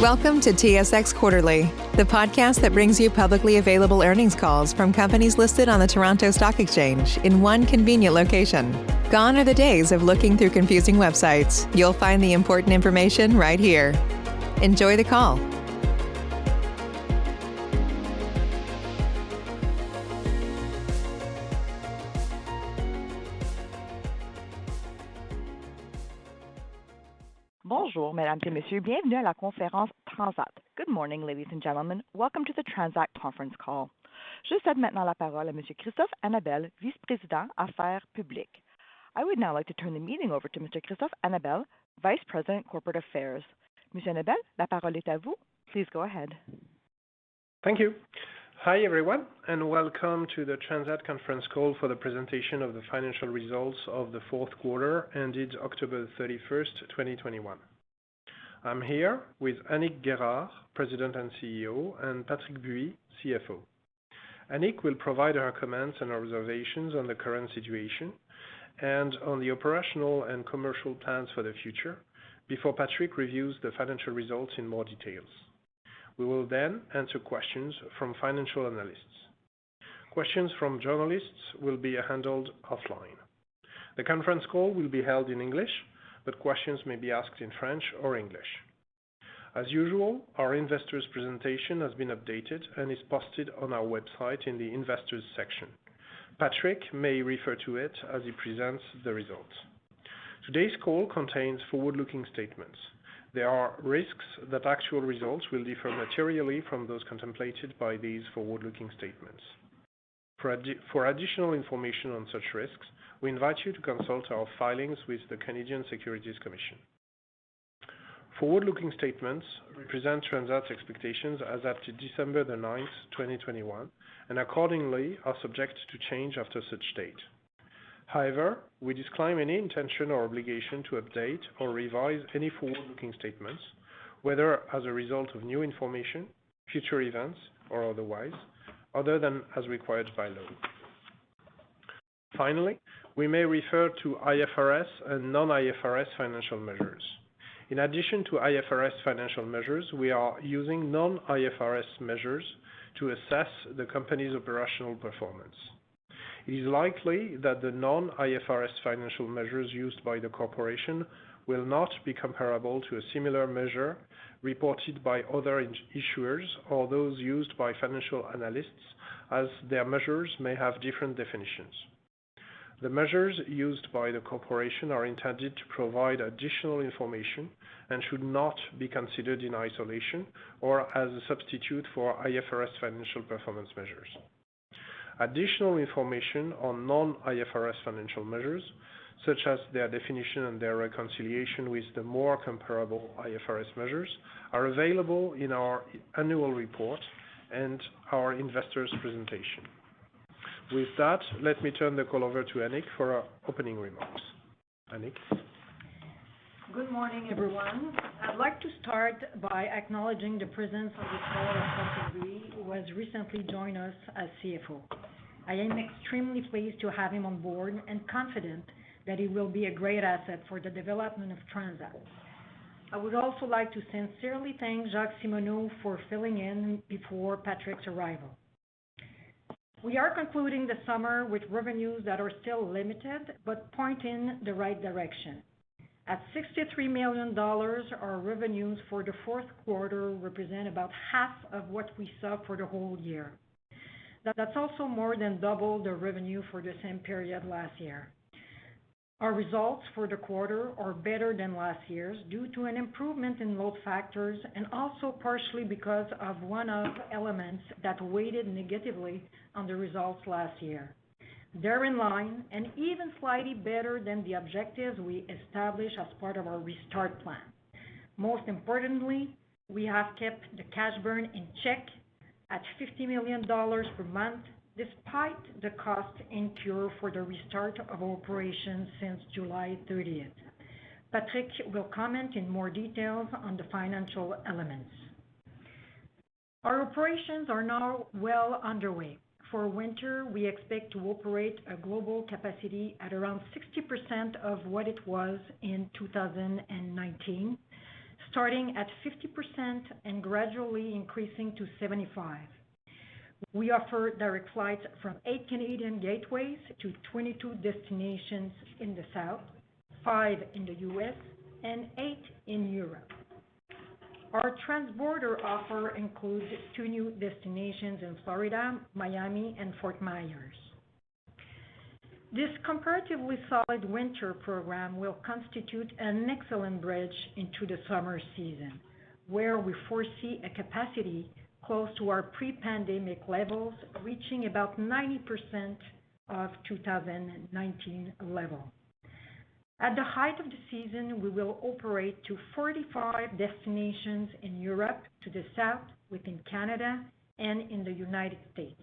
Welcome to TSX Quarterly, the podcast that brings you publicly available earnings calls from companies listed on the Toronto Stock Exchange in one convenient location. Gone are the days of looking through confusing websites. You'll find the important information right here. Enjoy the call. Bonjour, mesdames et messieurs. Bienvenue à la conférence Transat. Good morning, ladies and gentlemen. Welcome to the Transat conference call. Je cède maintenant la parole à M. Christophe Annabelle, vice-président Affaires publiques. I would now like to turn the meeting over to Mr. Christophe Annabelle, Vice President Corporate Affairs. Monsieur Annabelle, la parole est à vous. Please go ahead. Thank you. Hi, everyone, and welcome to the Transat conference call for the presentation of the financial results of the fourth quarter ended October 31st, 2021. I'm here with Annick Guérard, President and CEO, and Patrick Bui, CFO. Annick will provide her comments and observations on the current situation and on the operational and commercial plans for the future before Patrick reviews the financial results in more details. We will then answer questions from financial analysts. Questions from journalists will be handled offline. The conference call will be held in English, but questions may be asked in French or English. As usual, our investors presentation has been updated and is posted on our website in the investors section. Patrick may refer to it as he presents the results. Today's call contains forward-looking statements. There are risks that actual results will differ materially from those contemplated by these forward-looking statements. For additional information on such risks, we invite you to consult our filings with the Canadian Securities Commission. Forward-looking statements represent Transat's expectations as at December the 9th, 2021, and accordingly are subject to change after such date. However, we disclaim any intention or obligation to update or revise any forward-looking statements, whether as a result of new information, future events, or otherwise, other than as required by law. Finally, we may refer to IFRS and non-IFRS financial measures. In addition to IFRS financial measures, we are using non-IFRS measures to assess the company's operational performance. It is likely that the non-IFRS financial measures used by the corporation will not be comparable to a similar measure reported by other issuers or those used by financial analysts, as their measures may have different definitions. The measures used by the corporation are intended to provide additional information and should not be considered in isolation or as a substitute for IFRS financial performance measures. Additional information on non-IFRS financial measures, such as their definition and their reconciliation with the more comparable IFRS measures, are available in our annual report and our investors presentation. With that, let me turn the call over to Annick for our opening remarks. Annick. Good morning, everyone. I'd like to start by acknowledging the presence on the call of Patrick Bui, who has recently joined us as CFO. I am extremely pleased to have him on board and confident that he will be a great asset for the development of Transat. I would also like to sincerely thank Jacques Simoneau for filling in before Patrick's arrival. We are concluding the summer with revenues that are still limited, but point in the right direction. At $63 million, our revenues for the fourth quarter represent about half of what we saw for the whole year. That's also more than double the revenue for the same period last year. Our results for the quarter are better than last year's due to an improvement in load factors and also partially because of one-off elements that weighted negatively on the results last year. They're in line and even slightly better than the objectives we established as part of our restart plan. Most importantly, we have kept the cash burn in check at $50 million per month, despite the cost incurred for the restart of operations since July 30th. Patrick will comment in more details on the financial elements. Our operations are now well underway. For winter, we expect to operate a global capacity at around 60% of what it was in 2019, starting at 50% and gradually increasing to 75%. We offer direct flights from 8 Canadian gateways to 22 destinations in the South, 5 in the U.S., and 8 in Europe. Our transborder offer includes 2 new destinations in Florida, Miami, and Fort Myers. This comparatively solid winter program will constitute an excellent bridge into the summer season, where we foresee a capacity close to our pre-pandemic levels, reaching about 90% of 2019 level. At the height of the season, we will operate to 45 destinations in Europe, to the south, within Canada, and in the United States.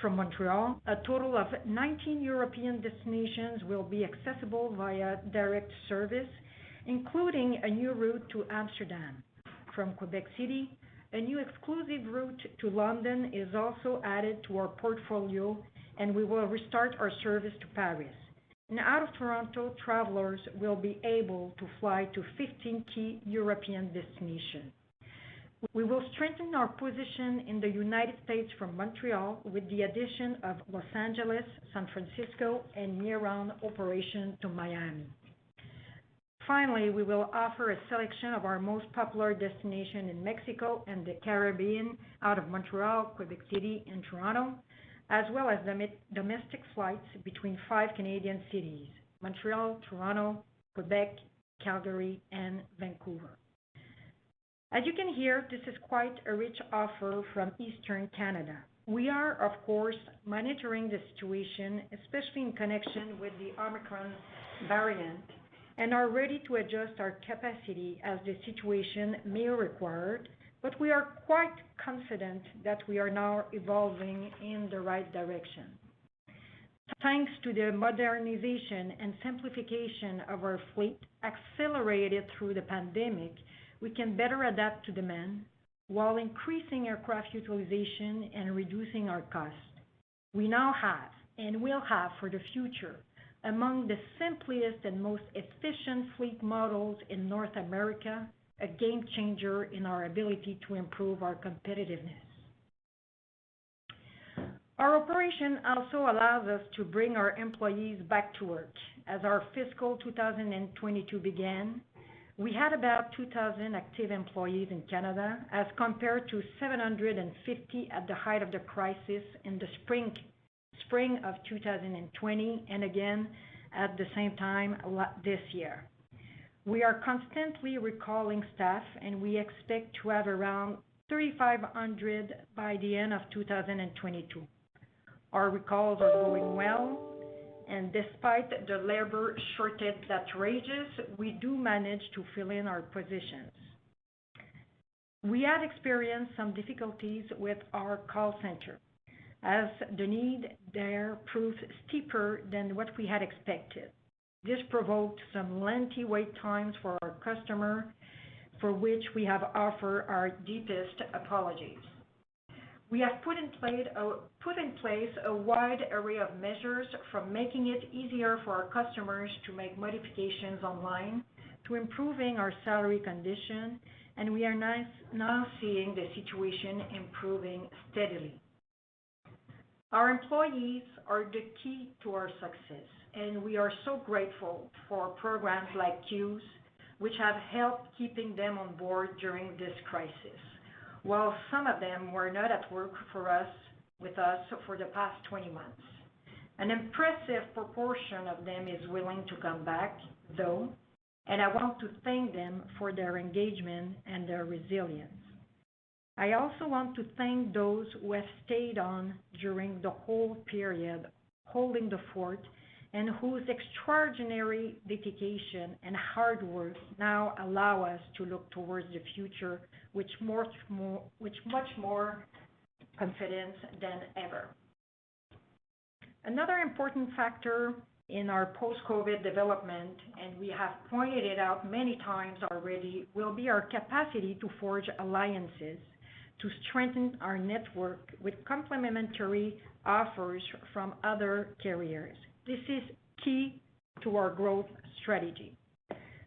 From Montreal, a total of 19 European destinations will be accessible via direct service, including a new route to Amsterdam. From Quebec City, a new exclusive route to London is also added to our portfolio, and we will restart our service to Paris. And out of Toronto, travelers will be able to fly to 15 key European destinations. We will strengthen our position in the United States from Montreal with the addition of Los Angeles, San Francisco, and year-round operation to Miami. Finally, we will offer a selection of our most popular destinations in Mexico and the Caribbean out of Montreal, Quebec City, and Toronto, as well as domestic flights between 5 Canadian cities: Montreal, Toronto, Quebec, Calgary, and Vancouver. As you can hear, this is quite a rich offer from Eastern Canada. We are, of course, monitoring the situation, especially in connection with the Omicron variant, and are ready to adjust our capacity as the situation may require, but we are quite confident that we are now evolving in the right direction. Thanks to the modernization and simplification of our fleet, accelerated through the pandemic, we can better adapt to demand while increasing aircraft utilization and reducing our costs. We now have, and will have for the future, among the simplest and most efficient fleet models in North America, a game changer in our ability to improve our competitiveness. Our operation also allows us to bring our employees back to work. As our fiscal 2022 began, we had about 2,000 active employees in Canada as compared to 750 at the height of the crisis in the spring of 2020 and again at the same time this year. We are constantly recalling staff, and we expect to have around 3,500 by the end of 2022. Our recalls are going well, and despite the labor shortage that rages, we do manage to fill in our positions. We have experienced some difficulties with our call center, as the need there proved steeper than what we had expected. This provoked some lengthy wait times for our customer, for which we have offered our deepest apologies. We have put in place a wide array of measures, from making it easier for our customers to make modifications online to improving our salary condition, and we are now seeing the situation improving steadily. Our employees are the key to our success, and we are so grateful for programs like CUES, which have helped keeping them on board during this crisis, while some of them were not at work with us for the past 20 months. An impressive proportion of them is willing to come back, though, and I want to thank them for their engagement and their resilience. I also want to thank those who have stayed on during the whole period, holding the fort, and whose extraordinary dedication and hard work now allow us to look towards the future with much more confidence than ever. Another important factor in our post-COVID development, and we have pointed it out many times already, will be our capacity to forge alliances to strengthen our network with complementary offers from other carriers. This is key to our growth strategy.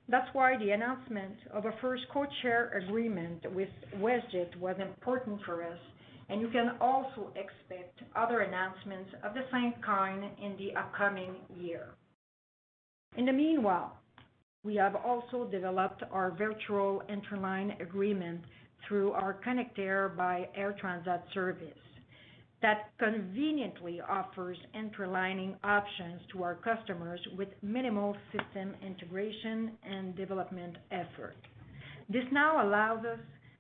That's why the announcement of a first code-share agreement with Westjet was important for us, and you can also expect other announcements of the same kind in the upcoming year. In the meanwhile, we have also developed our virtual interline agreement through our Connectair by Air Transat service that conveniently offers interlining options to our customers with minimal system integration and development effort. This now allows us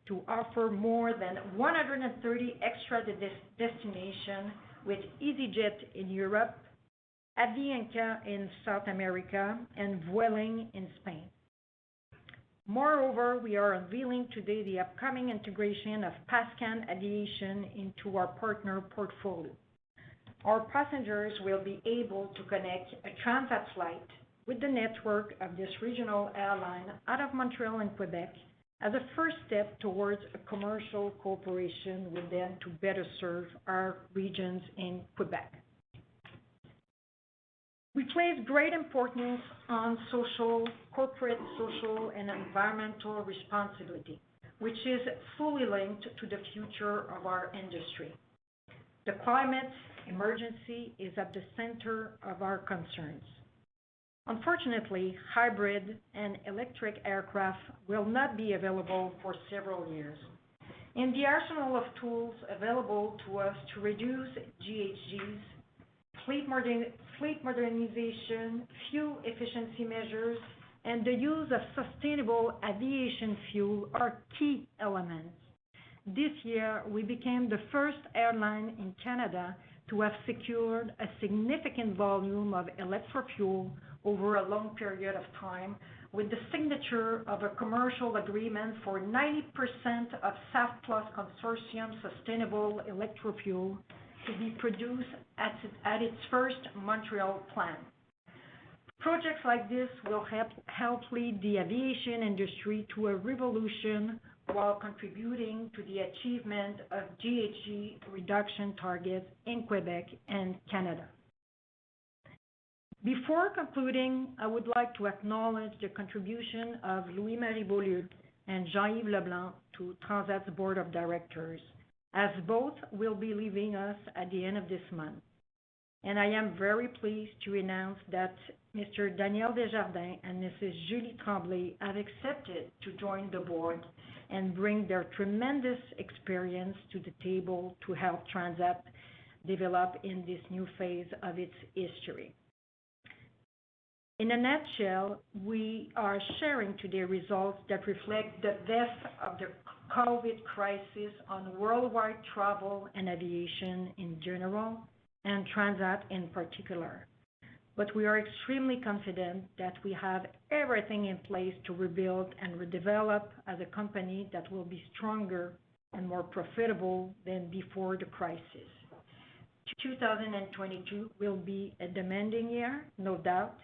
to offer more than 130 extra destinations with EasyJet in Europe, Avianca in South America, and Vueling in Spain. Moreover, we are unveiling today the upcoming integration of Pascan Aviation into our partner portfolio. Our passengers will be able to connect a Transat flight with the network of this regional airline out of Montreal and Quebec as a first step towards a commercial cooperation with them to better serve our regions in Quebec. We place great importance on corporate social and environmental responsibility, which is fully linked to the future of our industry. The climate emergency is at the center of our concerns. Unfortunately, hybrid and electric aircraft will not be available for several years. In the arsenal of tools available to us to reduce GHGs, fleet modernization, fuel efficiency measures, and the use of sustainable aviation fuel are key elements. This year, we became the first airline in Canada to have secured a significant volume of electrofuel over a long period of time, with the signature of a commercial agreement for 90% of SAF Plus Consortium sustainable electrofuel to be produced at its first Montreal plant. Projects like this will help lead the aviation industry to a revolution while contributing to the achievement of GHG reduction targets in Quebec and Canada. Before concluding, I would like to acknowledge the contribution of Louis-Marie Beaulieu and Jean-Yves Leblanc to Transat's Board of Directors, as both will be leaving us at the end of this month. And I am very pleased to announce that Mr. Daniel Desjardins and Mrs. Julie Tremblay have accepted to join the board and bring their tremendous experience to the table to help Transat develop in this new phase of its history. In a nutshell, we are sharing today results that reflect the depth of the COVID crisis on worldwide travel and aviation in general, and Transat in particular. But we are extremely confident that we have everything in place to rebuild and redevelop as a company that will be stronger and more profitable than before the crisis. 2022 will be a demanding year, no doubt,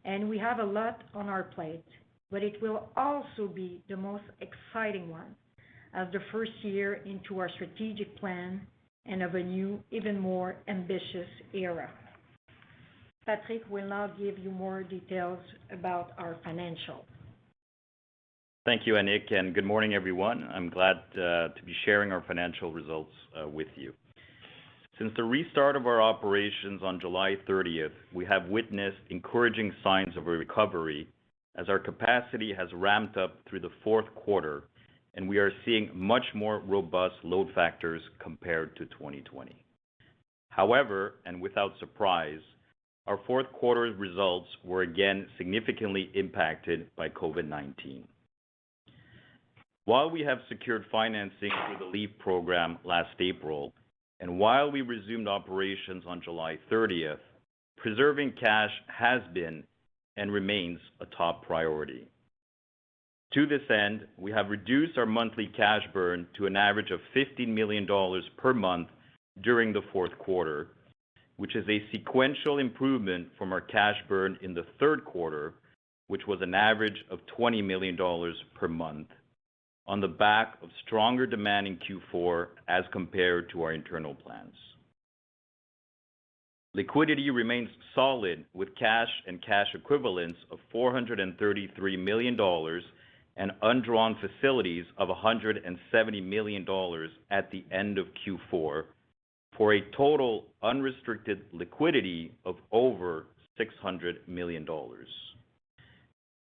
and we have a lot on our plate, but it will also be the most exciting one as the first year into our strategic plan and of a new, even more ambitious era. Patrick will now give you more details about our financials. Thank you, Annick, and good morning, everyone. I'm glad to be sharing our financial results with you. Since the restart of our operations on July 30th, we have witnessed encouraging signs of a recovery as our capacity has ramped up through the fourth quarter, and we are seeing much more robust load factors compared to 2020. However, and without surprise, our fourth quarter results were again significantly impacted by COVID-19. While we have secured financing through the LEAP program last April, and while we resumed operations on July 30th, preserving cash has been and remains a top priority. To this end, we have reduced our monthly cash burn to an average of $15 million per month during the fourth quarter, which is a sequential improvement from our cash burn in the third quarter, which was an average of $20 million per month, on the back of stronger demand in Q4 as compared to our internal plans. Liquidity remains solid with cash and cash equivalents of $433 million and undrawn facilities of $170 million at the end of Q4, for a total unrestricted liquidity of over $600 million.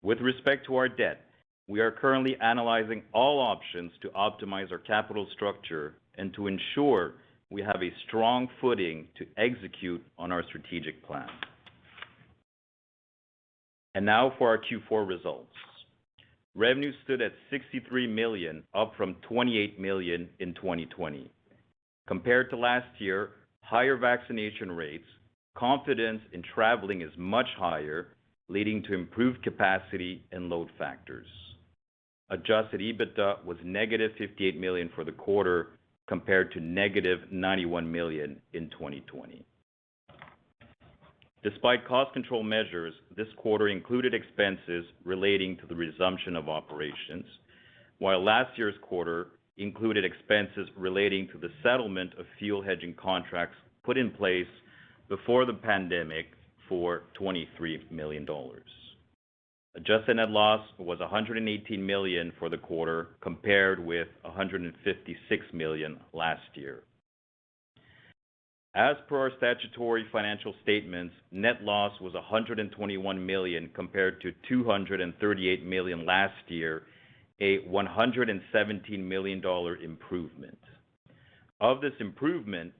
With respect to our debt, we are currently analyzing all options to optimize our capital structure and to ensure we have a strong footing to execute on our strategic plan. And now for our Q4 results. Revenue stood at $63 million, up from $28 million in 2020. Compared to last year, higher vaccination rates, confidence in traveling is much higher, leading to improved capacity and load factors. Adjusted EBITDA was negative $58 million for the quarter, compared to negative $91 million in 2020. Despite cost control measures, this quarter included expenses relating to the resumption of operations, while last year's quarter included expenses relating to the settlement of fuel hedging contracts put in place before the pandemic for $23 million. Adjusted net loss was $118 million for the quarter, compared with $156 million last year. As per our statutory financial statements, net loss was $121 million compared to $238 million last year, a $117 million improvement. Of this improvement,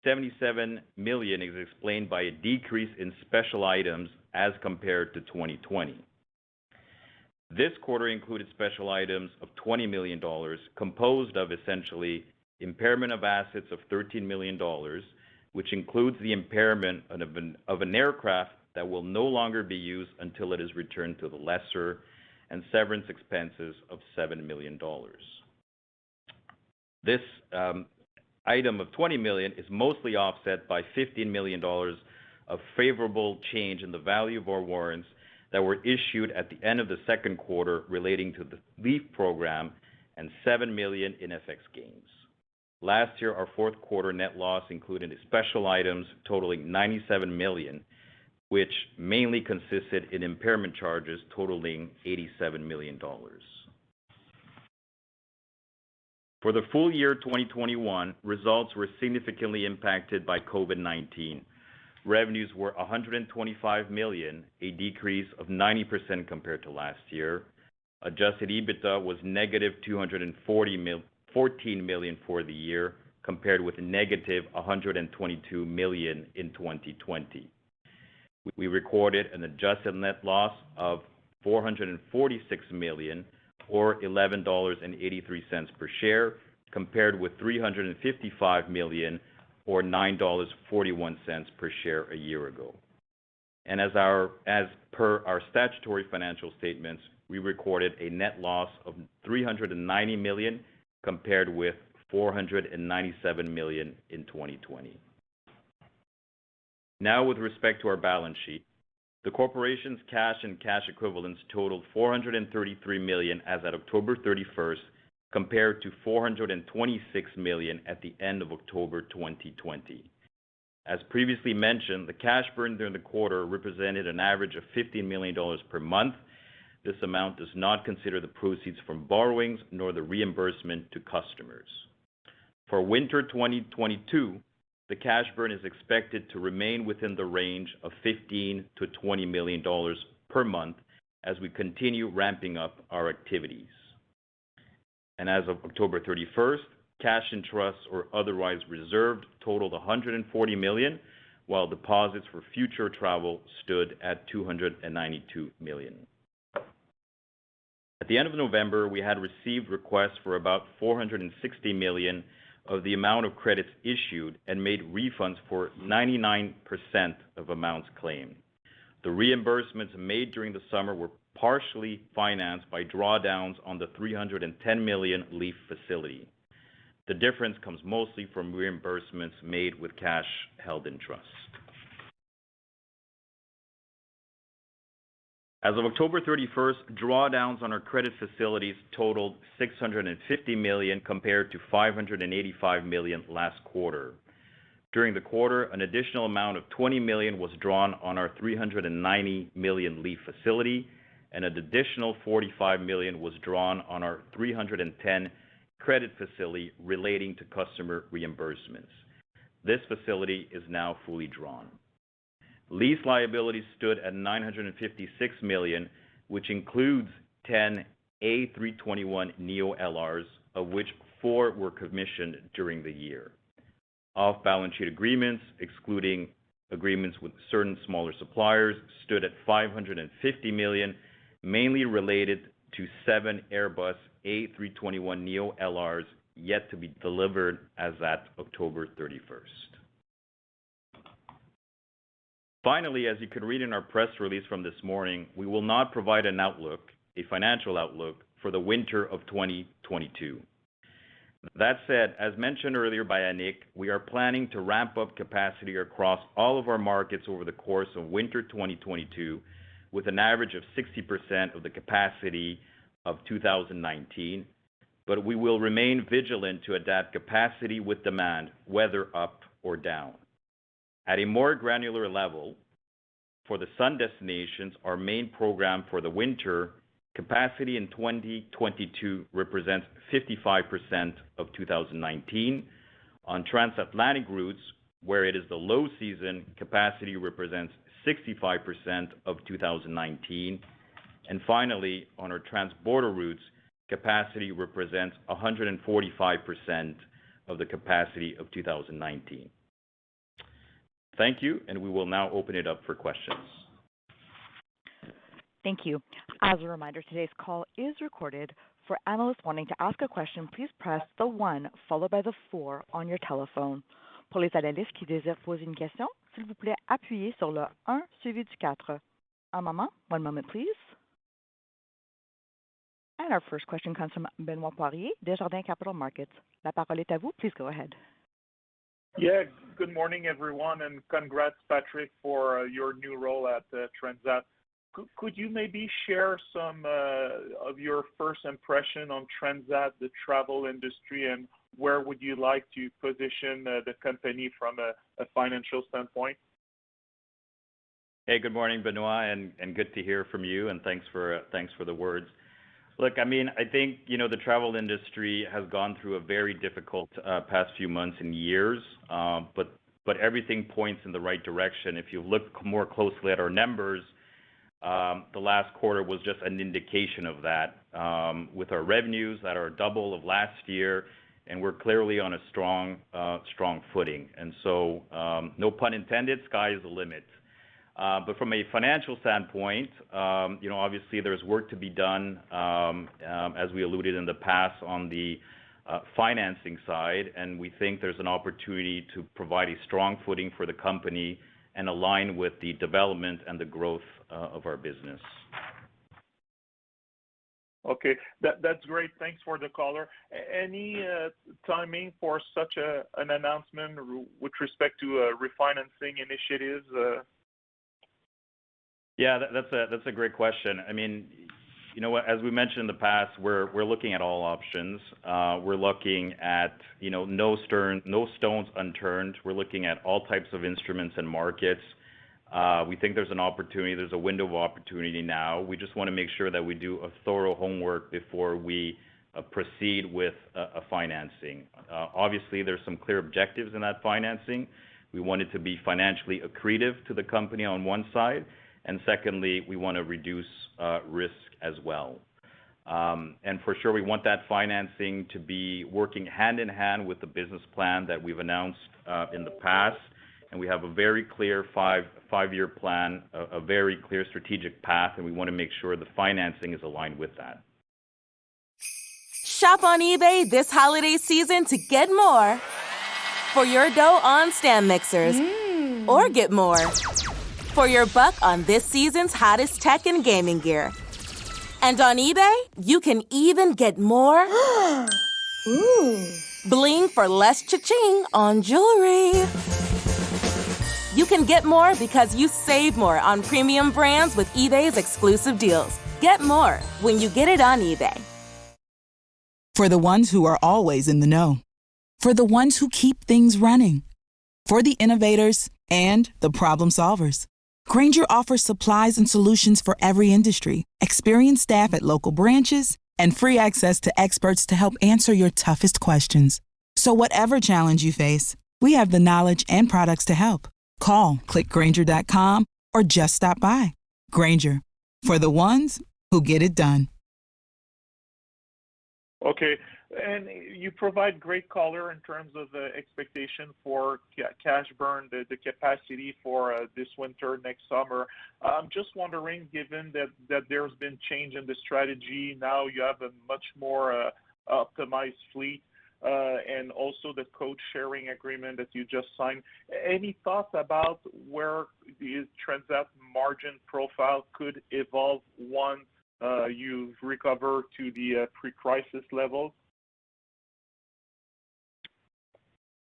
$77 million is explained by a decrease in special items as compared to 2020. This quarter included special items of $20 million, composed of essentially impairment of assets of $13 million, which includes the impairment of an aircraft that will no longer be used until it is returned to the lessor, and severance expenses of $7 million. This item of $20 million is mostly offset by $15 million of favorable change in the value of our warrants that were issued at the end of the second quarter relating to the LEAF program, and $7 million in FX gains. Last year, our fourth quarter net loss included special items totaling $97 million, which mainly consisted in impairment charges totaling $87 million. For the full year 2021, results were significantly impacted by COVID-19. Revenues were $125 million, a decrease of 90% compared to last year. Adjusted EBITDA was negative $14 million for the year, compared with negative $122 million in 2020. We recorded an adjusted net loss of $446 million, or $11.83 per share, compared with $355 million, or $9.41 per share a year ago. And as per our statutory financial statements, we recorded a net loss of $390 million, compared with $497 million in 2020. Now, with respect to our balance sheet, the corporation's cash and cash equivalents totaled $433 million as at October 31st, compared to $426 million at the end of October 2020. As previously mentioned, the cash burn during the quarter represented an average of $15 million per month. This amount does not consider the proceeds from borrowings nor the reimbursement to customers. For winter 2022, the cash burn is expected to remain within the range of $15 to $20 million per month as we continue ramping up our activities. And as of October 31st, cash and trusts or otherwise reserved totaled $140 million, while deposits for future travel stood at $292 million. At the end of November, we had received requests for about $460 million of the amount of credits issued and made refunds for 99% of amounts claimed. The reimbursements made during the summer were partially financed by drawdowns on the $310 million LEAF facility. The difference comes mostly from reimbursements made with cash held in trust. As of October 31st, drawdowns on our credit facilities totaled $650 million compared to $585 million last quarter. During the quarter, an additional amount of $20 million was drawn on our $390 million LEAF facility, and an additional $45 million was drawn on our $310 credit facility relating to customer reimbursements. This facility is now fully drawn. Lease liabilities stood at $956 million, which includes 10 A321neo LRs, of which 4 were commissioned during the year. Off-balance sheet agreements, excluding agreements with certain smaller suppliers, stood at $550 million, mainly related to 7 Airbus A321neo LRs yet to be delivered as at October 31st. Finally, as you can read in our press release from this morning, we will not provide an outlook, a financial outlook, for the winter of 2022. That said, as mentioned earlier by Annick, we are planning to ramp up capacity across all of our markets over the course of winter 2022, with an average of 60% of the capacity of 2019, but we will remain vigilant to adapt capacity with demand, whether up or down. At a more granular level, for the sun destinations, our main program for the winter, capacity in 2022 represents 55% of 2019. On transatlantic routes, where it is the low season, capacity represents 65% of 2019. And finally, on our transborder routes, capacity represents 145% of the capacity of 2019. Thank you, and we will now open it up for questions. Thank you. As a reminder, today's call is recorded. For analysts wanting to ask a question, please press the 1 followed by the 4 on your telephone. Pour les analystes qui désirent poser une question, s'il vous plaît, appuyez sur le 1 suivi du 4. One moment, please. And our first question comes from Benoit Poirier, Desjardins Capital Markets. La parole est à vous. Please go ahead. Yeah, good morning, everyone, and congrats, Patrick, for your new role at Transat. Could you maybe share some of your first impression on Transat, the travel industry, and where would you like to position the company from a financial standpoint? Hey, good morning, Benoit, and good to hear from you, and thanks for the words. Look, I mean, I think, the travel industry has gone through a very difficult past few months and years, but everything points in the right direction. If you look more closely at our numbers, the last quarter was just an indication of that, with our revenues that are double of last year, and we're clearly on a strong footing. And so, no pun intended, sky is the limit. But from a financial standpoint, obviously there's work to be done, as we alluded in the past on the financing side, and we think there's an opportunity to provide a strong footing for the company and align with the development and the growth of our business. Okay, that's great. Thanks for the caller. Any timing for such an announcement with respect to refinancing initiatives? Yeah, that's a great question. I mean, as we mentioned in the past, we're looking at all options. We're looking at no stones unturned. We're looking at all types of instruments and markets. We think there's an opportunity. There's a window of opportunity now. We just want to make sure that we do a thorough homework before we proceed with a financing. Obviously, there's some clear objectives in that financing. We want it to be financially accretive to the company on one side, and secondly, we want to reduce risk as well. And for sure, we want that financing to be working hand in hand with the business plan that we've announced in the past. And we have a very clear five-year plan, a very clear strategic path, and we want to make sure the financing is aligned with that. Shop on eBay this holiday season to get more for your dough on stand mixers, or get more for your buck on this season's hottest tech and gaming gear. And on eBay, you can even get more bling for less cha-ching on jewelry. You can get more because you save more on premium brands with eBay's exclusive deals. Get more when you get it on eBay. For the ones who are always in the know. For the ones who keep things running. for the innovators and the problem solvers. Grainger offers supplies and solutions for every industry, experienced staff at local branches, and free access to experts to help answer your toughest questions. So whatever challenge you face, we have the knowledge and products to help. Call, click Grainger.com, or just stop by. Grainger, for the ones who get it done. Okay, and you provide great color in terms of the expectation for cash burn, the capacity for this winter, next summer. I'm just wondering, given that there's been change in the strategy, now you have a much more optimized fleet, and also the code sharing agreement that you just signed. Any thoughts about where the Transat margin profile could evolve once you've recovered to the pre-crisis level?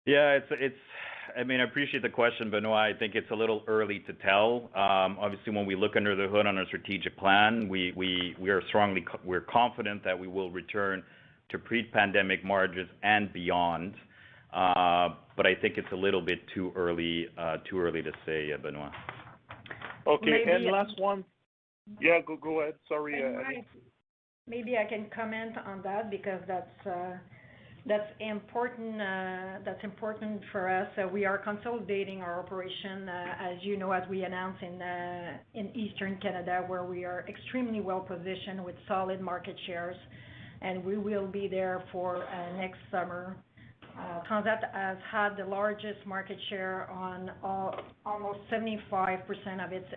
Yeah, I mean, I appreciate the question, Benoit. I think it's a little early to tell. Obviously, when we look under the hood on our strategic plan, we're confident that we will return to pre-pandemic margins and beyond. But I think it's a little bit too early to say, Benoit. Okay, and last one. Yeah, go ahead. Sorry. Maybe I can comment on that because that's important. That's important for us. We are consolidating our operation, as you know, as we announced in Eastern Canada, where we are extremely well positioned with solid market shares, and we will be there for next summer. Transat has had the largest market share on almost 75% of its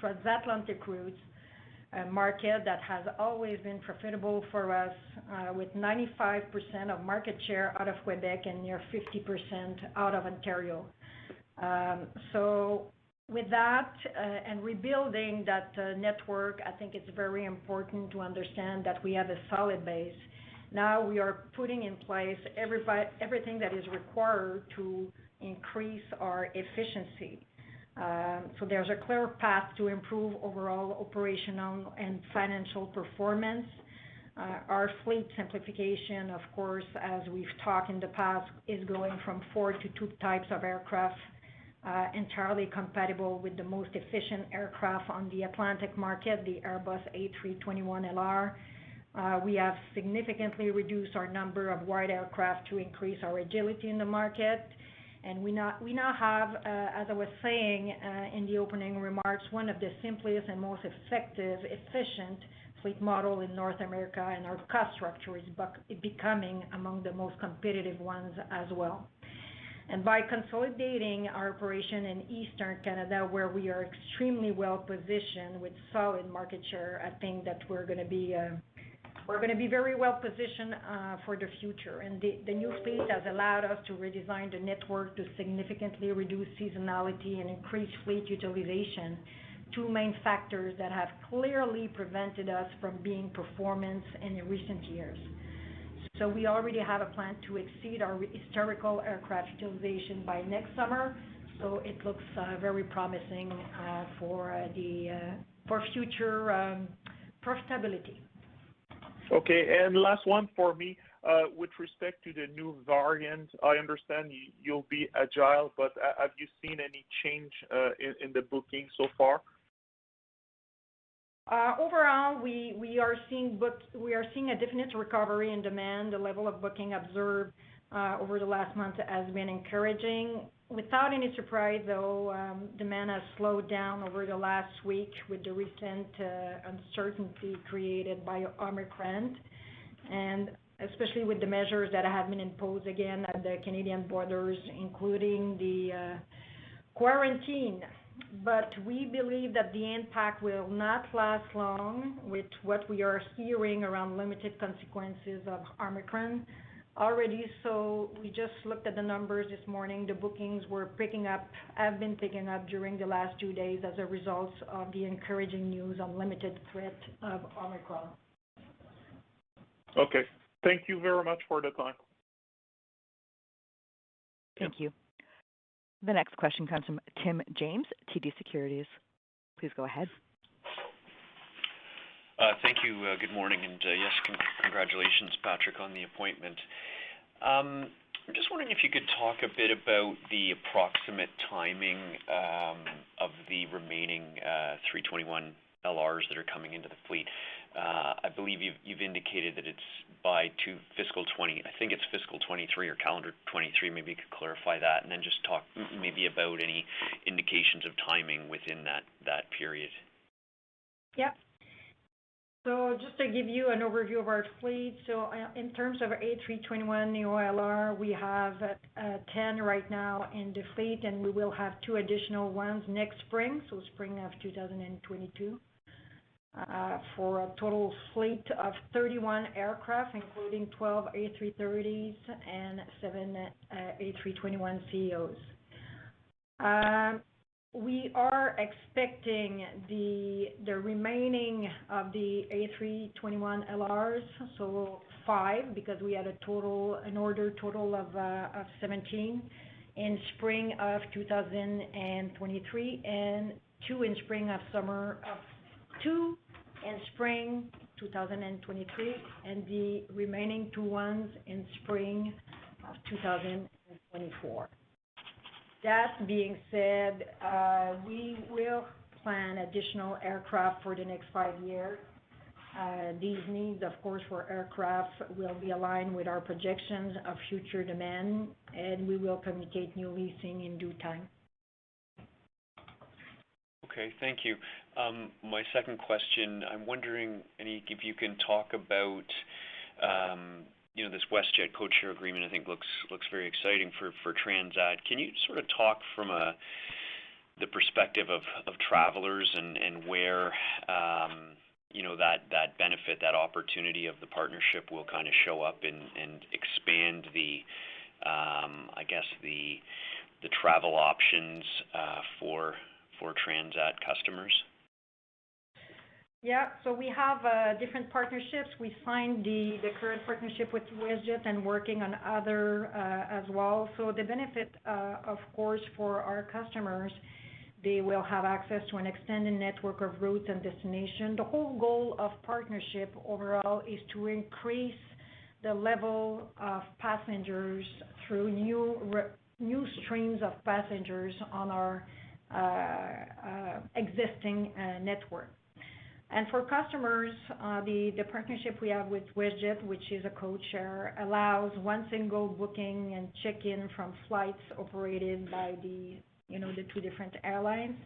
transatlantic routes, a market that has always been profitable for us, with 95% of market share out of Quebec and near 50% out of Ontario. So with that and rebuilding that network, I think it's very important to understand that we have a solid base. Now we are putting in place everything that is required to increase our efficiency. So there's a clear path to improve overall operational and financial performance. Our fleet simplification, of course, as we've talked in the past, is going from 4 to 2 types of aircraft, entirely compatible with the most efficient aircraft on the Atlantic market, the Airbus A321LR. We have significantly reduced our number of wide aircraft to increase our agility in the market. And we now have, as I was saying in the opening remarks, one of the simplest and most effective, efficient fleet model in North America, and our cost structure is becoming among the most competitive ones as well. And by consolidating our operation in Eastern Canada, where we are extremely well positioned with solid market share, I think that we're going to be very well positioned for the future. And the new fleet has allowed us to redesign the network to significantly reduce seasonality and increase fleet utilization, 2 main factors that have clearly prevented us from being performance in recent years. So we already have a plan to exceed our historical aircraft utilization by next summer. So it looks very promising for future profitability. Okay, and last one for me. With respect to the new variant, I understand you'll be agile, but have you seen any change in the booking so far? Overall, we are seeing a definite recovery in demand. The level of booking observed over the last month has been encouraging. Without any surprise, though, demand has slowed down over the last week with the recent uncertainty created by Omicron, and especially with the measures that have been imposed again at the Canadian borders, including the quarantine. But we believe that the impact will not last long with what we are hearing around limited consequences of Omicron already. So we just looked at the numbers this morning. The bookings have been picking up during the last 2 days as a result of the encouraging news on limited threat of Omicron. Okay. Thank you very much for the time. Thank you. The next question comes from Tim James, TD Securities. Please go ahead. Thank you. Good morning, and yes, congratulations, Patrick, on the appointment. I'm just wondering if you could talk a bit about the approximate timing of the remaining 321 LRs that are coming into the fleet. I believe you've indicated that it's by fiscal 20. I think it's fiscal 23 or calendar 23. Maybe you could clarify that, and then just talk maybe about any indications of timing within that period. Yeah. So just to give you an overview of our fleet, so in terms of A321 NeoLR, we have 10 right now in the fleet, and we will have 2 additional ones next spring, so spring of 2022, for a total fleet of 31 aircraft, including 12 A330s and 7 A321ceos. We are expecting the remaining of the A321 LRs, so 5, because we had an order total of 17 in spring of 2023, and 2 in spring 2023, and the remaining 2 ones in spring of 2024. That being said, we will plan additional aircraft for the next 5 years. These needs, of course, for aircraft will be aligned with our projections of future demand, and we will communicate new leasing in due time. Okay, thank you. My second question, I'm wondering if you can talk about this Westjet codeshare agreement. I think looks very exciting for Transat. Can you sort of talk from the perspective of travelers and where that benefit, that opportunity of the partnership will kind of show up and expand the travel options for Transat customers? Yeah, so we have different partnerships. We signed the current partnership with Westjet and working on other as well. So the benefit, of course, for our customers, they will have access to an extended network of routes and destinations. The whole goal of partnership overall is to increase the level of passengers through new streams of passengers on our existing network. And for customers, the partnership we have with Westjet, which is a code share, allows one single booking and check-in from flights operated by the 2 different airlines.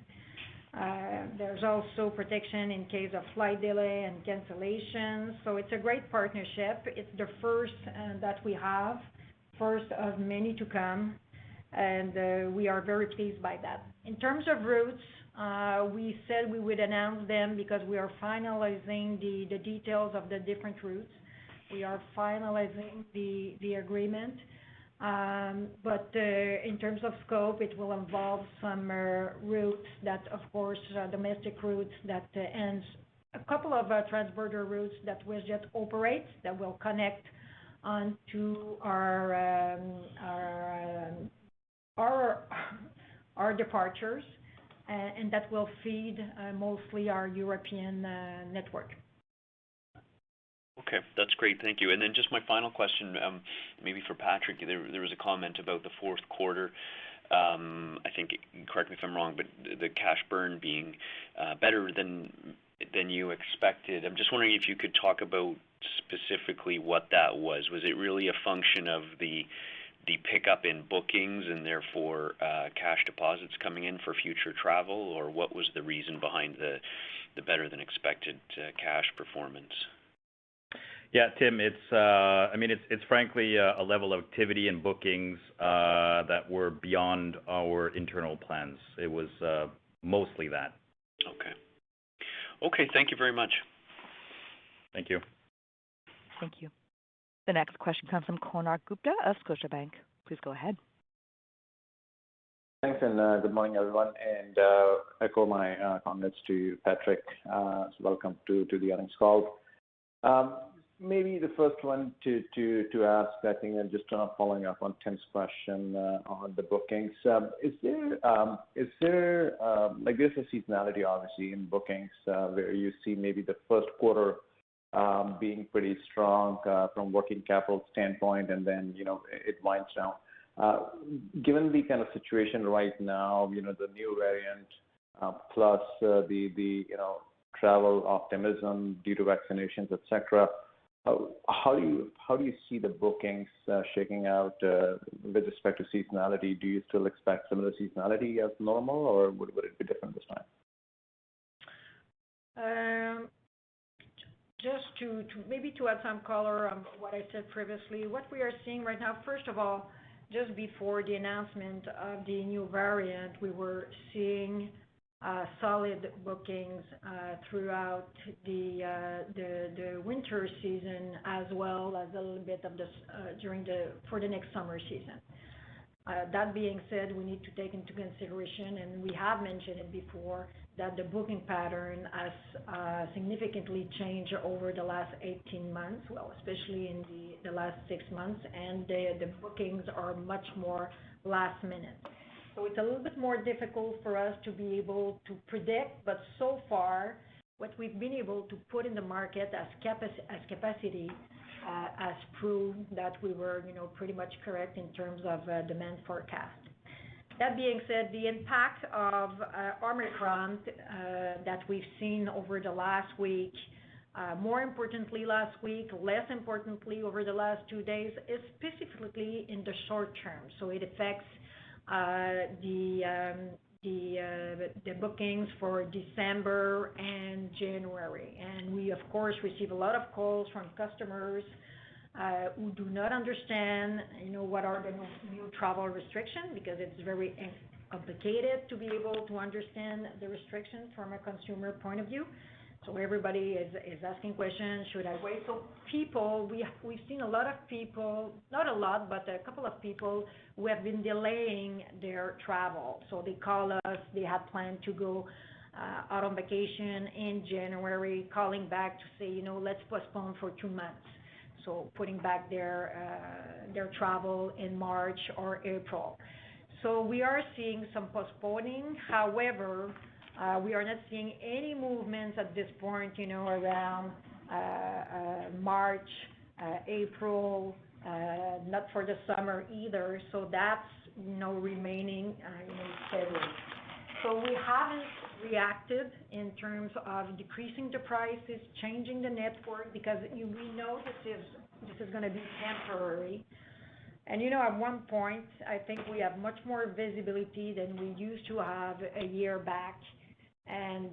There's also protection in case of flight delay and cancellation. So it's a great partnership. It's the first that we have, first of many to come, and we are very pleased by that. In terms of routes, we said we would announce them because we are finalizing the details of the different routes. We are finalizing the agreement. But in terms of scope, it will involve some routes that, of course, domestic routes that ends a couple of transborder routes that Westjet operates that will connect onto our departures, and that will feed mostly our European network. Okay, that's great. Thank you. And then just my final question, maybe for Patrick. There was a comment about the fourth quarter. I think, correct me if I'm wrong, but the cash burn being better than you expected. I'm just wondering if you could talk about specifically what that was. Was it really a function of the pickup in bookings and therefore cash deposits coming in for future travel, or what was the reason behind the better than expected cash performance? Yeah, Tim, it's frankly a level of activity and bookings that were beyond our internal plans. It was mostly that. Okay, thank you very much. Thank you. Thank you. The next question comes from Konark Gupta of Scotiabank. Please go ahead. Thanks, and good morning, everyone. And echo my comments to Patrick. Welcome to the earnings call. Maybe the first one to ask, I think, and just following up on Tim's question on the bookings. Is there like there's a seasonality obviously in bookings where you see maybe the first quarter being pretty strong from working capital standpoint, and then, it winds down. Given the kind of situation right now, the new variant plus the travel optimism due to vaccinations, et cetera, how do you see the bookings shaking out with respect to seasonality? Do you still expect similar seasonality as normal, or would it be different this time? Just to maybe to add some color on what I said previously, what we are seeing right now, first of all, just before the announcement of the new variant, we were seeing solid bookings throughout the winter season, as well as a little bit of this for the next summer season. That being said, we need to take into consideration, and we have mentioned it before, that the booking pattern has significantly changed over the last 18 months, well, especially in the last 6 months, and the bookings are much more last minute. So it's a little bit more difficult for us to be able to predict, but so far, what we've been able to put in the market as capacity has proved that we were, pretty much correct in terms of demand forecast. That being said, the impact of Omicron that we've seen over the last week, more importantly last week, less importantly over the last 2 days, is specifically in the short term. So it affects the bookings for December and January. And we, of course, receive a lot of calls from customers who do not understand, what are the new travel restrictions, because it's very complicated to be able to understand the restrictions from a consumer point of view. So everybody is asking questions, should I wait? So we've seen a lot of people, not a lot, but a couple of people who have been delaying their travel. So they call us, they had planned to go out on vacation in January, calling back to say, let's postpone for 2 months. So putting back their travel in March or April. So we are seeing some postponing. However, we are not seeing any movements at this point, around March, April, not for the summer either. So that's, remaining, steady. So we haven't reacted in terms of decreasing the prices, changing the network, because we know this is going to be temporary. And at one point, I think we have much more visibility than we used to have a year back. And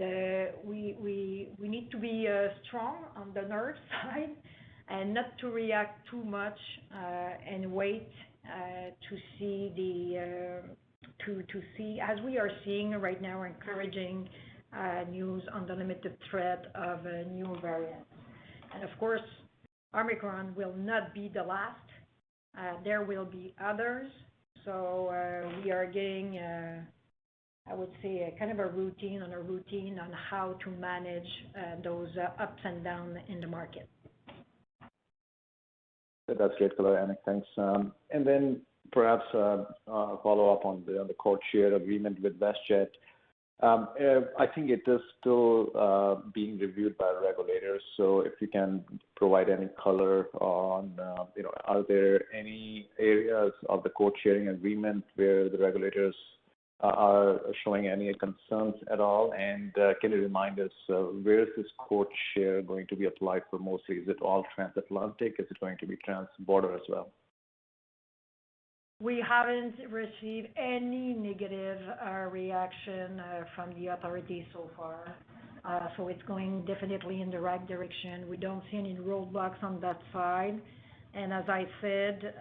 we need to be strong on the nerve side and not to react too much and wait to see as we are seeing right now, encouraging news on the limited threat of a new variant. And of course, Omicron will not be the last. There will be others. So we are getting, I would say, a kind of a routine on how to manage those ups and downs in the market. That's great, Annick. Thanks. And then perhaps follow up on the Courtyard Agreement with Westjet. I think it is still being reviewed by regulators. So if you can provide any color on, are there any areas of the code-sharing agreement where the regulators are showing any concerns at all? And can you remind us, where is this code share going to be applied for mostly? Is it all transatlantic? Is it going to be trans-border as well? We haven't received any negative reaction from the authorities so far. So it's going definitely in the right direction. We don't see any roadblocks on that side. And as I said,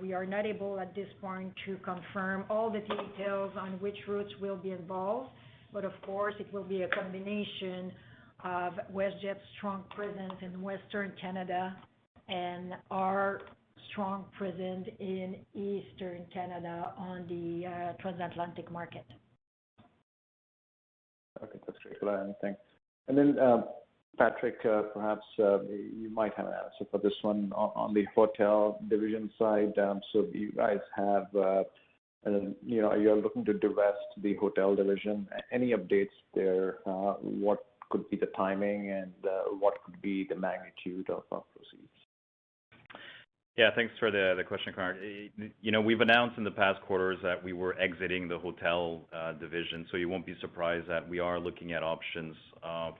we are not able at this point to confirm all the details on which routes will be involved. But of course, it will be a combination of WestJet's strong presence in Western Canada and our strong presence in Eastern Canada on the transatlantic market. Okay, that's great. Thanks. And then, Patrick, perhaps you might have an answer for this one on the hotel division side. So you guys have, you're looking to divest the hotel division. Any updates there? What could be the timing and what could be the magnitude of proceeds? Yeah, thanks for the question, Konark. We've announced in the past quarters that we were exiting the hotel division, so you won't be surprised that we are looking at options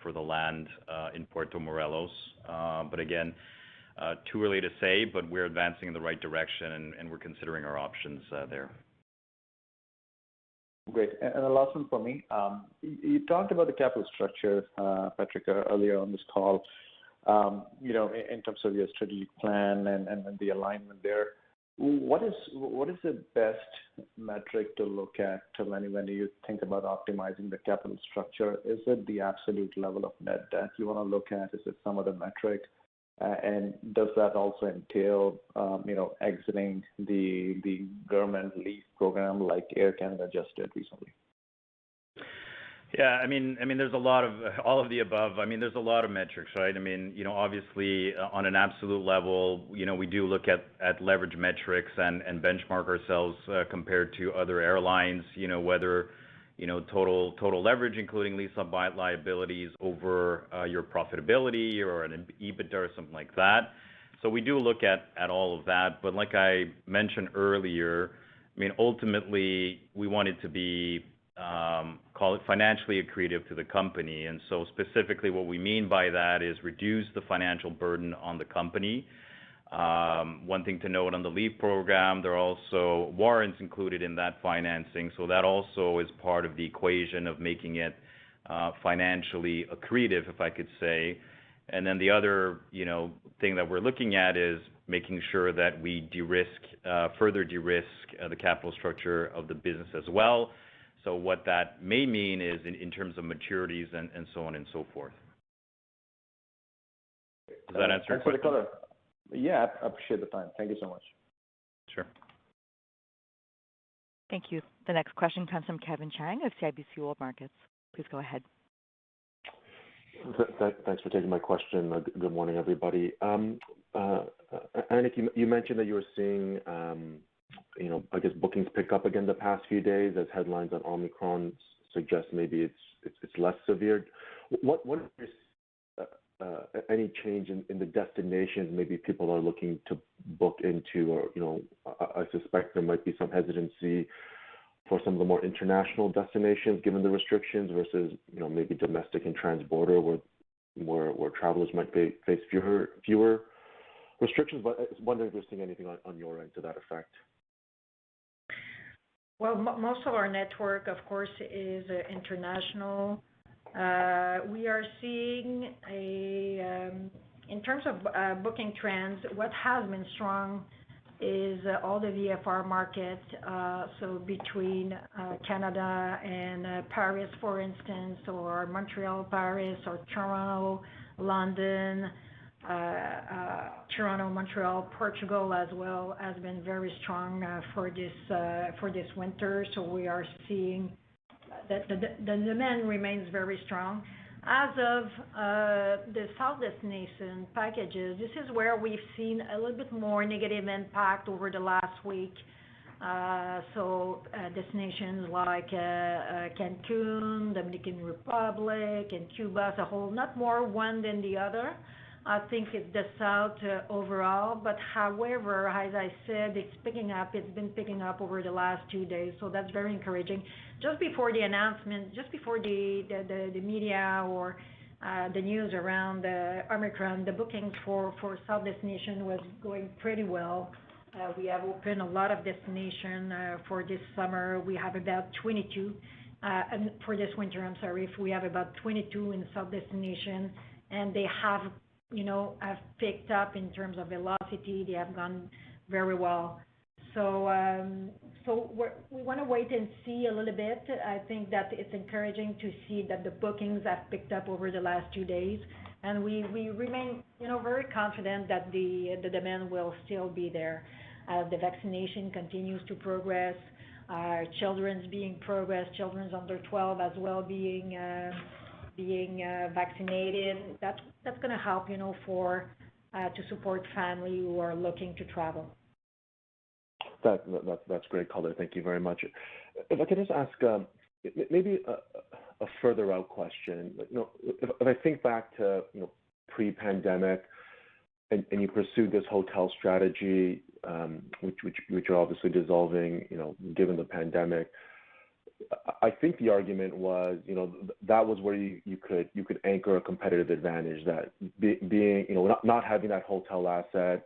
for the land in Puerto Morelos. But again, too early to say, but we're advancing in the right direction and we're considering our options there. Great. And the last one for me. You talked about the capital structure, Patrick, earlier on this call. In terms of your strategic plan and the alignment there, what is the best metric to look at when you think about optimizing the capital structure? Is it the absolute level of net debt you want to look at? Is it some other metric? And does that also entail, exiting the government lease program like Air Canada just did recently? Yeah, I mean, there's a lot of all of the above. I mean, there's a lot of metrics, right? I mean, obviously on an absolute level, we do look at leverage metrics and benchmark ourselves compared to other airlines, whether, total leverage, including lease-up liabilities over your profitability or an EBITDA or something like that. So we do look at all of that. But like I mentioned earlier, I mean, ultimately, we want it to be call it financially accretive to the company. And so specifically what we mean by that is reduce the financial burden on the company. One thing to note on the LEAP program, there are also warrants included in that financing. So that also is part of the equation of making it financially accretive, if I could say. And then the other, thing that we're looking at is making sure that we further de-risk the capital structure of the business as well. So what that may mean is in terms of maturities and so on and so forth. Does that answer your question? Yeah, I appreciate the time. Thank you so much. Sure. Thank you. The next question comes from Kevin Chiang of CIBC World Markets. Please go ahead. Thanks for taking my question. Good morning, everybody. Anik, you mentioned that you were seeing I guess bookings pick up again the past few days as headlines on Omicron suggest maybe it's less severe. What is any change in the destinations maybe people are looking to book into, or I suspect there might be some hesitancy for some of the more international destinations given the restrictions versus maybe domestic and transborder where travelers might face fewer restrictions. But I was wondering if you're seeing anything on your end to that effect. Well, most of our network, of course, is international. We are seeing in terms of booking trends, what has been strong is all the VFR markets. So between Canada and Paris, for instance, or Montreal, Paris, or Toronto, London, Toronto, Montreal, Portugal as well has been very strong for this winter. So we are seeing that the demand remains very strong. As of the South Destination packages, this is where we've seen a little bit more negative impact over the last week. So destinations like Cancun, Dominican Republic, and Cuba as a whole, not more one than the other. I think it's the South overall, but however, as I said, it's picking up. It's been picking up over the last 2 days, so that's very encouraging. Just before the announcement, just before the media or the news around the Omicron, the bookings for South Destination was going pretty well. We have opened a lot of destinations for this summer. We have about 22, and for this winter, I'm sorry, we have about 22 in South Destination, and they have picked up in terms of velocity. They have gone very well. So we want to wait and see a little bit. I think that it's encouraging to see that the bookings have picked up over the last 2 days, and we remain, very confident that the demand will still be there. The vaccination continues to progress. Children's being progressed, children's under 12 as well being vaccinated. That's going to help, to support family who are looking to travel. That's great color. Thank you very much. If I could just ask maybe a a further out question. If I think back to pre-pandemic, and you pursued this hotel strategy, which you're obviously dissolving, given the pandemic. I think the argument was, that was where you could anchor a competitive advantage, that being, not having that hotel asset,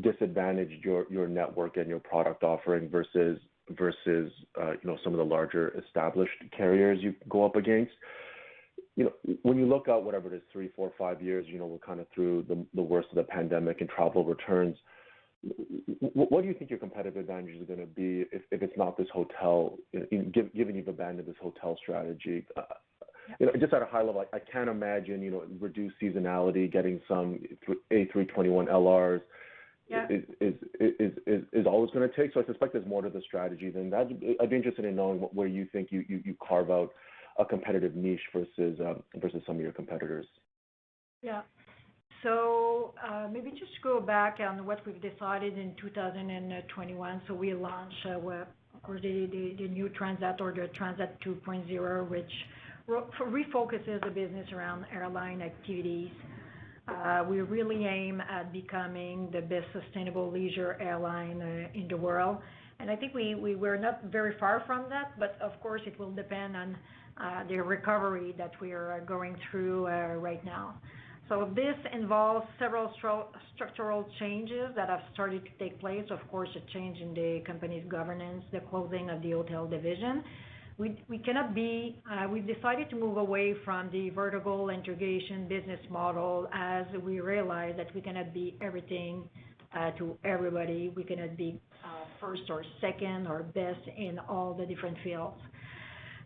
disadvantaged your network and your product offering versus some of the larger established carriers you go up against. When you look out, whatever it is, 3, 4, 5 years, we're kind of through the worst of the pandemic and travel returns. What do you think your competitive advantage is going to be if it's not this hotel, given you've abandoned this hotel strategy? Just at a high level, I can't imagine, reduced seasonality, getting some A321 LRs is always going to take. So I suspect there's more to the strategy than that. I'd be interested in knowing where you think you carve out a competitive niche versus some of your competitors. Yeah. So maybe just go back on what we've decided in 2021. So we launched the new Transat, or the Transat 2.0, which refocuses the business around airline activities. We really aim at becoming the best sustainable leisure airline in the world. And I think we're not very far from that, but of course it will depend on the recovery that we are going through right now. So this involves several structural changes that have started to take place. Of course, a change in the company's governance, the closing of the hotel division. We cannot be, we've decided to move away from the vertical integration business model, as we realize that we cannot be everything to everybody. We cannot be first or second or best in all the different fields.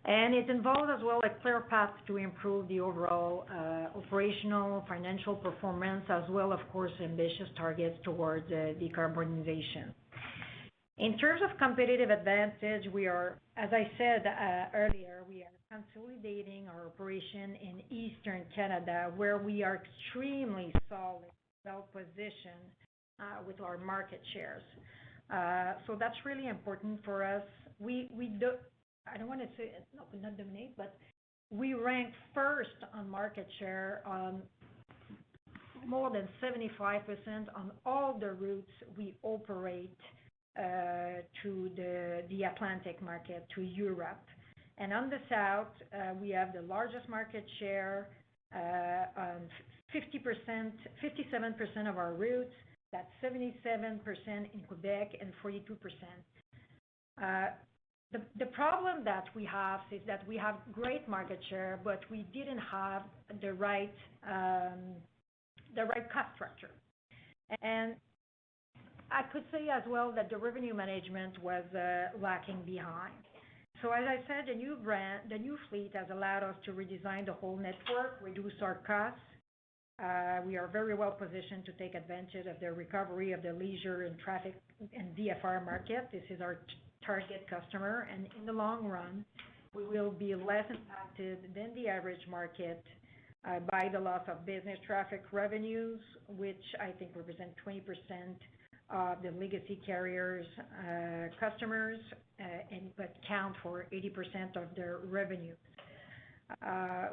And it involves as well a clear path to improve the overall operational, financial performance, as well, of course, ambitious targets towards decarbonization. In terms of competitive advantage, we are, as I said earlier, we are consolidating our operation in Eastern Canada, where we are extremely solid, well-positioned with our market shares. So that's really important for us. I don't want to say not dominate, but we rank first on market share on more than 75% on all the routes we operate to the Atlantic market, to Europe. And on the south, we have the largest market share on 57% of our routes. That's 77% in Quebec and 42%. The problem that we have is that we have great market share, but we didn't have the right cost structure. And I could say as well that the revenue management was lacking behind. So as I said, the new fleet has allowed us to redesign the whole network, reduce our costs. We are very well positioned to take advantage of the recovery of the leisure and traffic and VFR market. This is our target customer, and in the long run, we will be less impacted than the average market by the loss of business traffic revenues, which I think represent 20% of the legacy carriers' customers, but count for 80% of their revenue.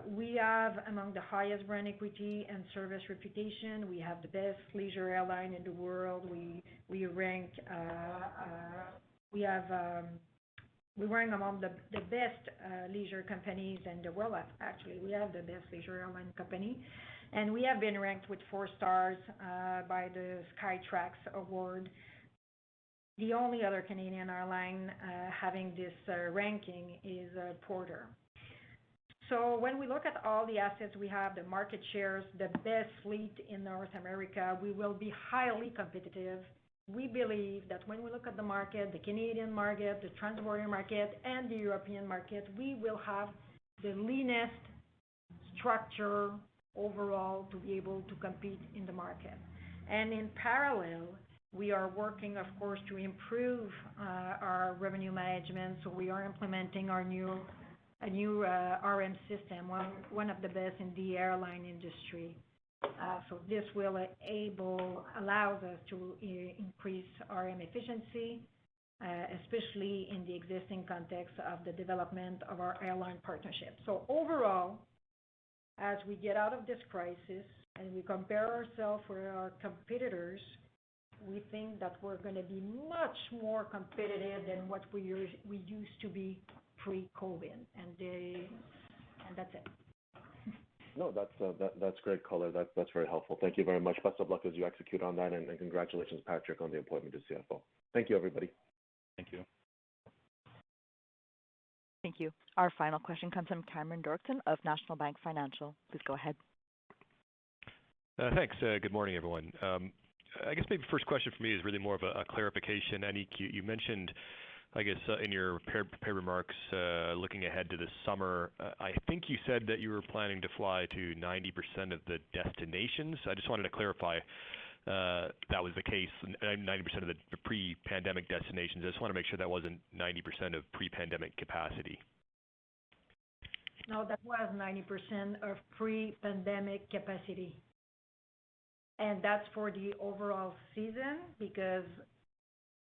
We have among the highest brand equity and service reputation. We have the best leisure airline in the world. We rank among the best leisure companies in the world. Actually, we have the best leisure airline company, and we have been ranked with 4 stars by the Skytrax Award. The only other Canadian airline having this ranking is Porter. So when we look at all the assets we have, the market shares, the best fleet in North America, we will be highly competitive. We believe that when we look at the market, the Canadian market, the transborder market, and the European market, we will have the leanest structure overall to be able to compete in the market. And in parallel, we are working, of course, to improve our revenue management. So we are implementing a new RM system, one of the best in the airline industry. So this will allows us to increase RM efficiency, especially in the existing context of the development of our airline partnership. So overall, as we get out of this crisis and we compare ourselves with our competitors, we think that we're going to be much more competitive than what we used to be pre-COVID, and that's it. No, that's great color. That's very helpful. Thank you very much. Best of luck as you execute on that, and congratulations, Patrick, on the appointment as CFO. Thank you, everybody. Thank you. Thank you. Our final question comes from Cameron Doerksen of National Bank Financial. Please go ahead. Thanks. Good morning, everyone. I guess maybe first question for me is really more of a clarification. Anik, you mentioned, I guess, in your prepared remarks, looking ahead to the summer, I think you said that you were planning to fly to 90% of the destinations. I just wanted to clarify that was the case, 90% of the pre-pandemic destinations. I just want to make sure that wasn't 90% of pre-pandemic capacity. No, that was 90% of pre-pandemic capacity. And that's for the overall season, because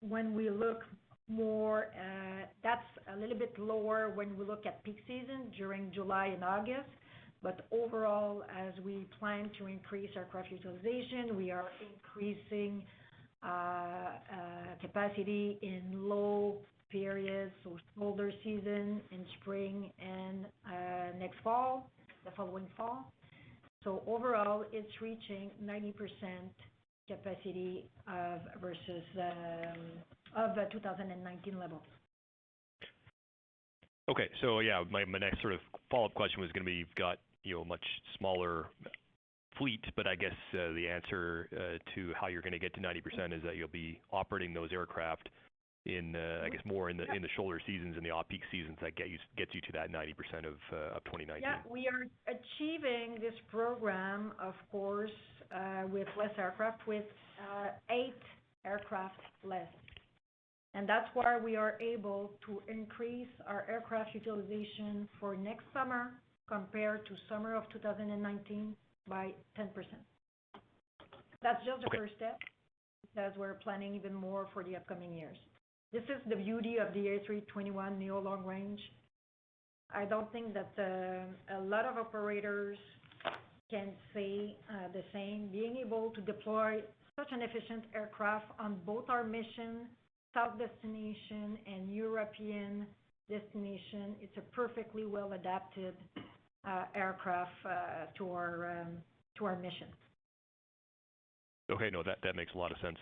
when we look more, that's a little bit lower when we look at peak season during July and August. But overall, as we plan to increase aircraft utilization, we are increasing capacity in low periods, so shoulder season in spring and next fall, the following fall. So overall, it's reaching 90% capacity versus of 2019 levels. Okay, so yeah, my next sort of follow-up question was going to be, you've got a much smaller fleet, but I guess the answer to how you're going to get to 90% is that you'll be operating those aircraft in, I guess, more in the shoulder seasons and the off-peak seasons that gets you to that 90% of 2019. Yeah, we are achieving this program, of course, with less aircraft, with 8 aircraft less. And that's why we are able to increase our aircraft utilization for next summer compared to summer of 2019 by 10%. That's just the first step, because we're planning even more for the upcoming years. This is the beauty of the A321neo long range. I don't think that a lot of operators can say the same. Being able to deploy such an efficient aircraft on both our mission, South destination and European destination, it's a perfectly well adapted aircraft to our mission. Okay, no, that makes a lot of sense.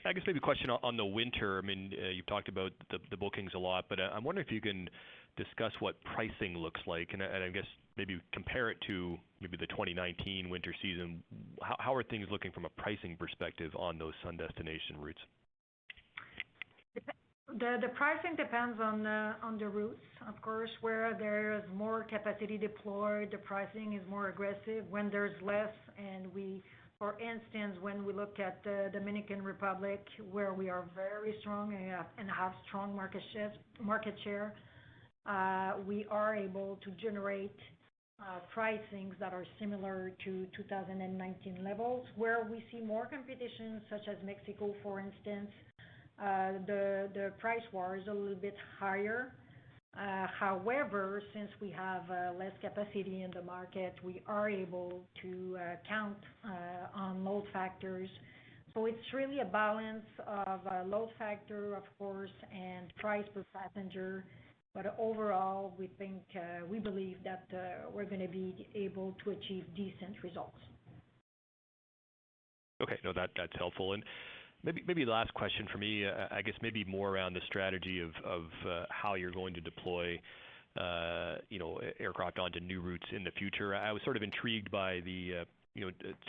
I guess maybe a question on the winter. I mean, you've talked about the bookings a lot, but I'm wondering if you can discuss what pricing looks like, and I guess maybe compare it to maybe the 2019 winter season. How are things looking from a pricing perspective on those sun destination routes? The pricing depends on the routes, of course. Where there is more capacity deployed, the pricing is more aggressive. When there's less, and for instance, when we look at the Dominican Republic, where we are very strong and have strong market share, we are able to generate pricings that are similar to 2019 levels. Where we see more competition, such as Mexico, for instance, the price war is a little bit higher. However, since we have less capacity in the market, we are able to count on load factors. So it's really a balance of load factor, of course, and price per passenger. But overall, we believe that we're going to be able to achieve decent results. Okay, no, that's helpful. And maybe the last question for me, I guess maybe more around the strategy of how you're going to deploy, aircraft onto new routes in the future. I was sort of intrigued by the,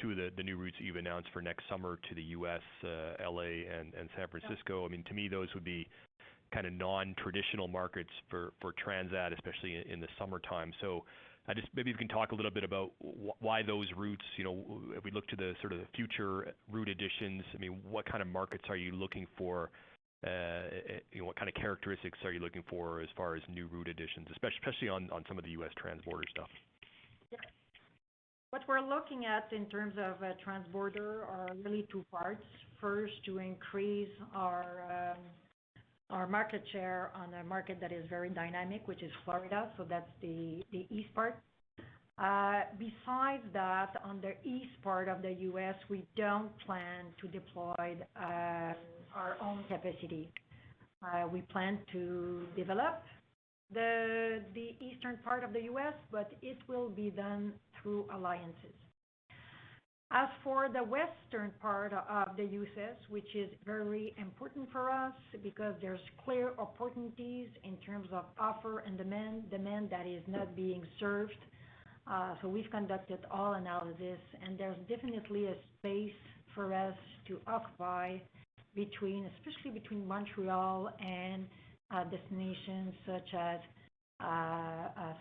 two of the new routes that you've announced for next summer to the U.S., LA and San Francisco. I mean, to me, those would be kind of non-traditional markets for Transat, especially in the summertime. So maybe you can talk a little bit about why those routes, if we look to the sort of the future route additions, I mean, what kind of markets are you looking for? What kind of characteristics are you looking for as far as new route additions, especially on some of the U.S. transborder stuff? What we're looking at in terms of transborder are really two parts. First, to increase our market share on a market that is very dynamic, which is Florida. So that's the east part. Besides that, on the east part of the U.S., we don't plan to deploy our own capacity. We plan to develop the eastern part of the U.S., but it will be done through alliances. As for the western part of the U.S., which is very important for us because there's clear opportunities in terms of offer and demand that is not being served. So we've conducted all analysis, and there's definitely a space for us to occupy especially between Montreal and destinations such as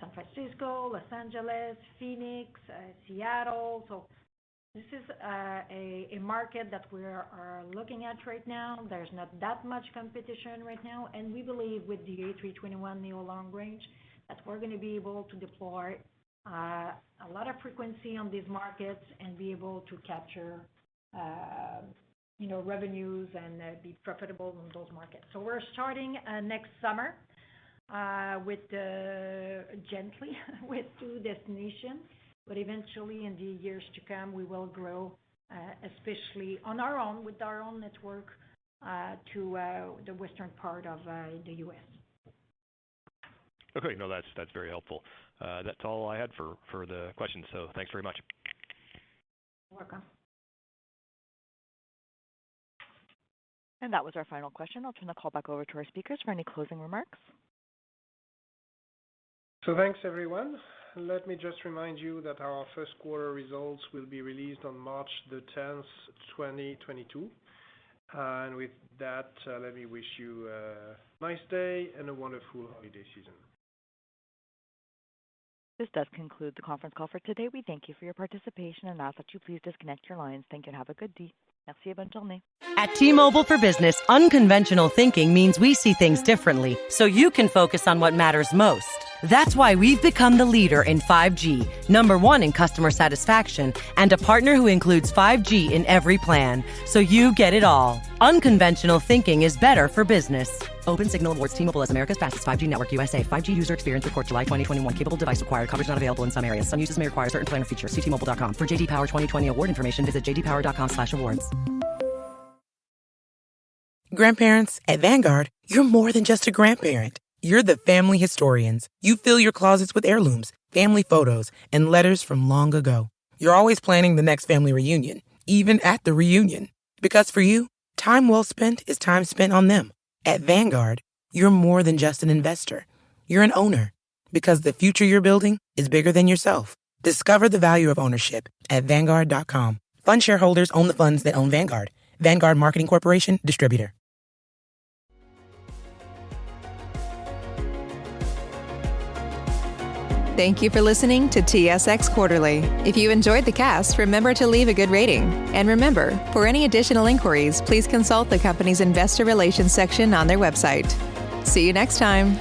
San Francisco, Los Angeles, Phoenix, Seattle. So this is a market that we are looking at right now. There's not that much competition right now, and we believe with the A321neo long range that we're going to be able to deploy a lot of frequency on these markets and be able to capture revenues and be profitable in those markets. So we're starting next summer with gently with 2 destinations, but eventually in the years to come we will grow, especially on our own with our own network to the western part of the U.S. Okay, no, that's very helpful. That's all I had for the questions. So thanks very much. You're welcome. And that was our final question. I'll turn the call back over to our speakers for any closing remarks. So thanks, everyone. Let me just remind you that our first quarter results will be released on March the 10th, 2022. And with that, let me wish you a nice day and a wonderful holiday season. This does conclude the conference call for today. We thank you for your participation and ask that you please disconnect your lines. Thank you and have a good day. Merci et bonne journée. At T-Mobile for Business, unconventional thinking means we see things differently, so you can focus on what matters most. That's why we've become the leader in 5G, #1 in customer satisfaction, and a partner who includes 5G in every plan, so you get it all. Unconventional thinking is better for business. Open Signal awards T-Mobile as America's fastest 5G network USA. 5G user experience report July 2021. Capable device required. Coverage not available in some areas. Some uses may require certain plan or features. See T-Mobile.com. For JD Power 2020 award information, visit jdpower.com/awards. Grandparents, at Vanguard, you're more than just a grandparent. You're the family historians. You fill your closets with heirlooms, family photos, and letters from long ago. You're always planning the next family reunion, even at the reunion. Because for you, time well spent is time spent on them. At Vanguard, you're more than just an investor. You're an owner. Because the future you're building is bigger than yourself. Discover the value of ownership at Vanguard.com. Fund shareholders own the funds that own Vanguard. Vanguard Marketing Corporation, distributor. Thank you for listening to TSX Quarterly. If you enjoyed the cast, remember to leave a good rating. And remember, for any additional inquiries, please consult the company's investor relations section on their website. See you next time.